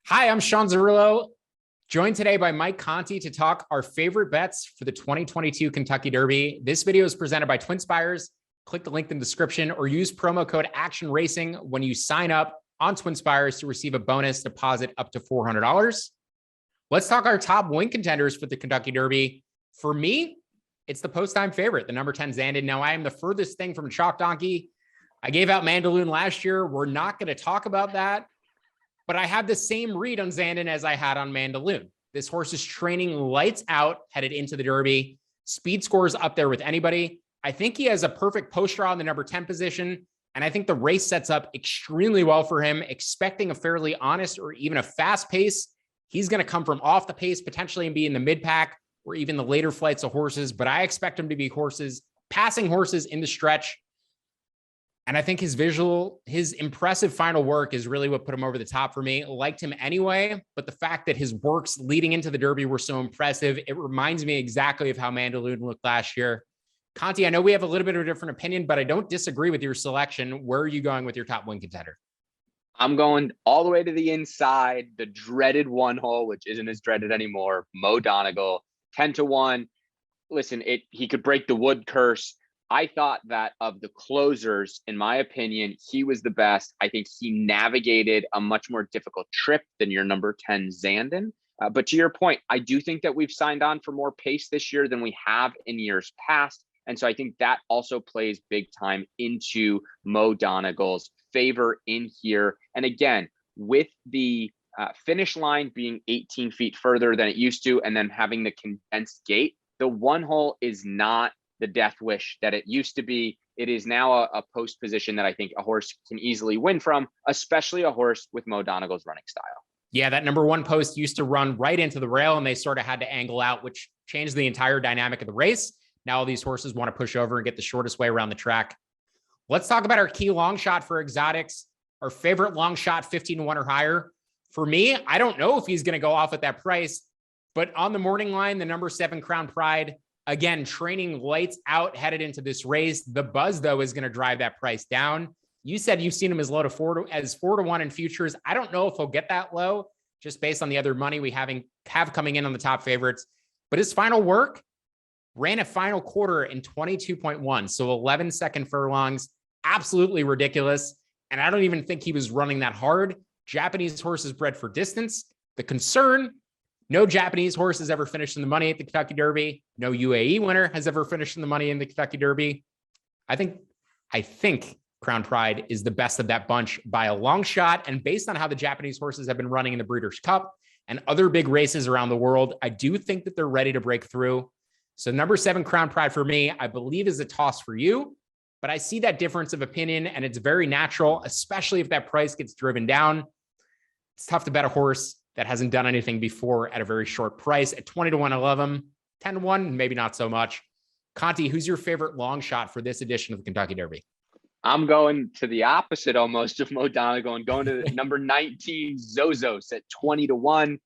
Hi, I'm Sean Zerillo, joined today by Mike Conti to talk our favorite bets for the 2022 Kentucky Derby. This video is presented by TwinSpires. Click the link in the description or use promo code Action Racing when you sign up on TwinSpires to receive a bonus deposit up to $400. Let's talk our top win contenders for the Kentucky Derby. For me, it's the post-time favorite, the number 10 Zandon. Now, I am the furthest thing from a chalk donkey. I gave out Mandaloun last year. We're not going to talk about that. But I have the same read on Zandon as I had on Mandaloun. This horse is training lights out headed into the Derby. Speed scores up there with anybody. I think he has a perfect post draw in the number 10 position. And I think the race sets up extremely well for him, expecting a fairly honest or even a fast pace. He's going to come from off the pace, potentially, and be in the mid pack or even the later flights of horses. But I expect him to be passing horses in the stretch. And I think his impressive final work is really what put him over the top for me. Liked him anyway, but the fact that his works leading into the Derby were so impressive, it reminds me exactly of how Mandaloun looked last year. Conti, I know we have a little bit of a different opinion, but I don't disagree with your selection. Where are you going with your top win contender? I'm going all the way to the inside, the dreaded one hole, which isn't as dreaded anymore. Mo Donegal, 10-1. Listen, he could break the wood curse. I thought that of the closers, in my opinion, he was the best. I think he navigated a much more difficult trip than your number 10 Zandon. But to your point, I do think that we've signed on for more pace this year than we have in years past. And so I think that also plays big time into Mo Donegal's favor in here. And again, with the finish line being 18 feet further than it used to, and then having the condensed gate, the one hole is not the death wish that it used to be. It is now a post position that I think a horse can easily win from, especially a horse with Mo Donegal's running style. Yeah, that number one post used to run right into the rail, and they sort of had to angle out, which changed the entire dynamic of the race. Now all these horses want to push over and get the shortest way around the track. Let's talk about our key long shot for exotics. Our favorite long shot, 15-1 or higher. For me, I don't know if he's going to go off at that price, but on the morning line, the number 7 Crown Pride, again, training lights out headed into this race. The buzz, though, is going to drive that price down. You said you've seen him as low to 4-1 in futures. I don't know if he'll get that low, just based on the other money we have coming in on the top favorites. But his final work ran a final quarter in 22.1, so 11-second furlongs. Absolutely ridiculous. And I don't even think he was running that hard. Japanese horses bred for distance. The concern, no Japanese horse has ever finished in the money at the Kentucky Derby. No UAE winner has ever finished in the money in the Kentucky Derby. I think Crown Pride is the best of that bunch by a long shot. And based on how the Japanese horses have been running in the Breeders' Cup and other big races around the world, I do think that they're ready to break through. So number 7 Crown Pride for me, I believe, is a toss for you. But I see that difference of opinion, and it's very natural, especially if that price gets driven down. It's tough to bet a horse that hasn't done anything before at a very short price. At 20-1, I love him. 10-1, maybe not so much. Conti, who's your favorite long shot for this edition of the Kentucky Derby? I'm going to the opposite almost of Mo Donegal and going to number 19, Zozos, at 20-1.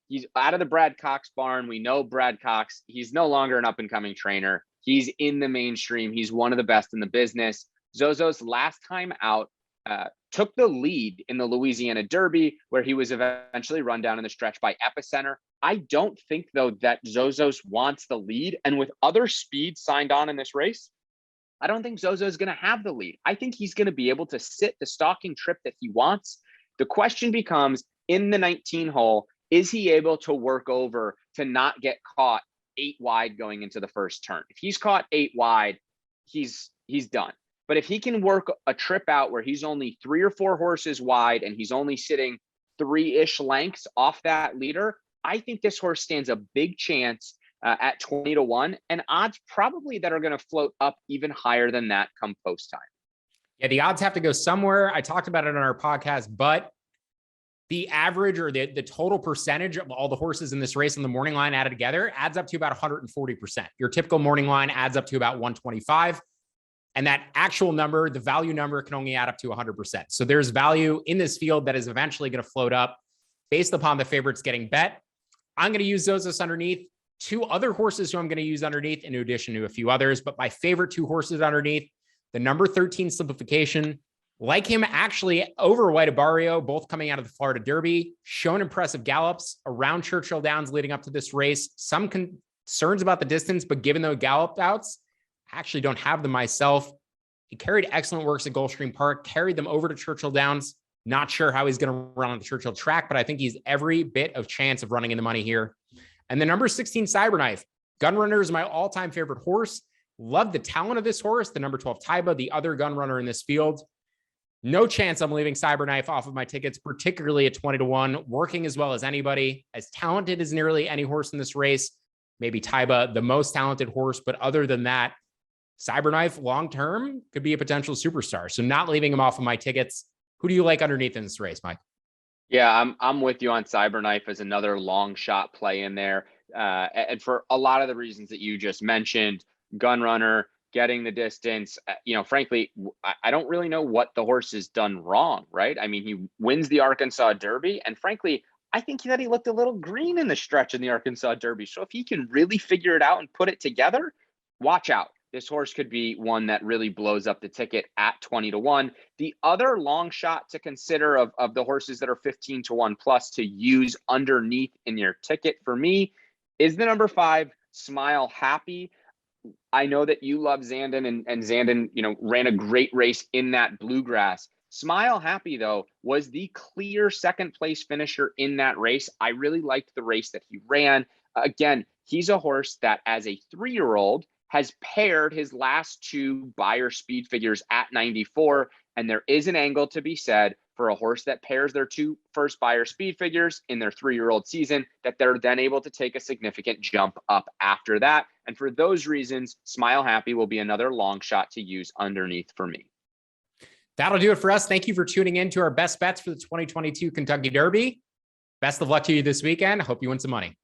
He's out of the Brad Cox barn. We know Brad Cox. He's no longer an up-and-coming trainer. He's in the mainstream. He's one of the best in the business. Zozos last time out took the lead in the Louisiana Derby, where he was eventually run down in the stretch by Epicenter. I don't think, though, that Zozos wants the lead. And with other speeds signed on in this race, I don't think Zozo is going to have the lead. I think he's going to be able to sit the stalking trip that he wants. The question becomes, in the 19 hole, is he able to work over to not get caught 8 wide going into the first turn? If he's caught 8 wide, he's done. But if he can work a trip out where he's only 3 or 4 horses wide and he's only sitting 3-ish lengths off that leader, I think this horse stands a big chance at 20-1, and odds probably that are going to float up even higher than that come post time. Yeah, the odds have to go somewhere. I talked about it on our podcast, but the average or the total percentage of all the horses in this race on the morning line added together adds up to about 140%. Your typical morning line adds up to about 125. And that actual number, the value number, can only add up to 100%. So there's value in this field that is eventually going to float up based upon the favorites getting bet. I'm going to use Zozos underneath. 2 other horses who I'm going to use underneath, in addition to a few others, but my favorite 2 horses underneath, the number 13 Simplification, Like him, actually, over White Barrio, both coming out of the Florida Derby, shown impressive gallops around Churchill Downs leading up to this race. Some concerns about the distance, but given those gallop outs, I actually don't have them myself. He carried excellent works at Gulfstream Park, carried them over to Churchill Downs. Not sure how he's going to run on the Churchill track, but I think he's every bit of chance of running in the money here. And the number 16 Cyberknife. Gunrunner is my all-time favorite horse. Love the talent of this horse. The number 12 Taiba, the other gunrunner in this field. No chance I'm leaving Cyberknife off of my tickets, particularly at 20-1, working as well as anybody, as talented as nearly any horse in this race. Maybe Taiba, the most talented horse, but other than that, Cyberknife long-term could be a potential superstar. So not leaving him off of my tickets. Who do you like underneath in this race, Mike? Yeah, I'm with you on Cyberknife as another long shot play in there. And for a lot of the reasons that you just mentioned, Gunrunner, getting the distance, frankly, I don't really know what the horse has done wrong, right? I mean, he wins the Arkansas Derby, and frankly, I think that he looked a little green in the stretch in the Arkansas Derby. So if he can really figure it out and put it together, watch out. This horse could be one that really blows up the ticket at 20-1. The other long shot to consider of the horses that are 15-1 plus to use underneath in your ticket for me is the number 5, Smile Happy. I know that you love Zandon, and Zandon, ran a great race in that bluegrass. Smile Happy, though, was the clear second place finisher in that race. I really liked the race that he ran. Again, he's a horse that as a 3-year-old has paired his last 2 Beyer speed figures at 94. And there is an angle to be said for a horse that pairs their 2 first Beyer speed figures in their 3-year-old season, that they're then able to take a significant jump up after that. And for those reasons, Smile Happy will be another long shot to use underneath for me. That'll do it for us. Thank you for tuning in to our best bets for the 2022 Kentucky Derby. Best of luck to you this weekend. Hope you win some money.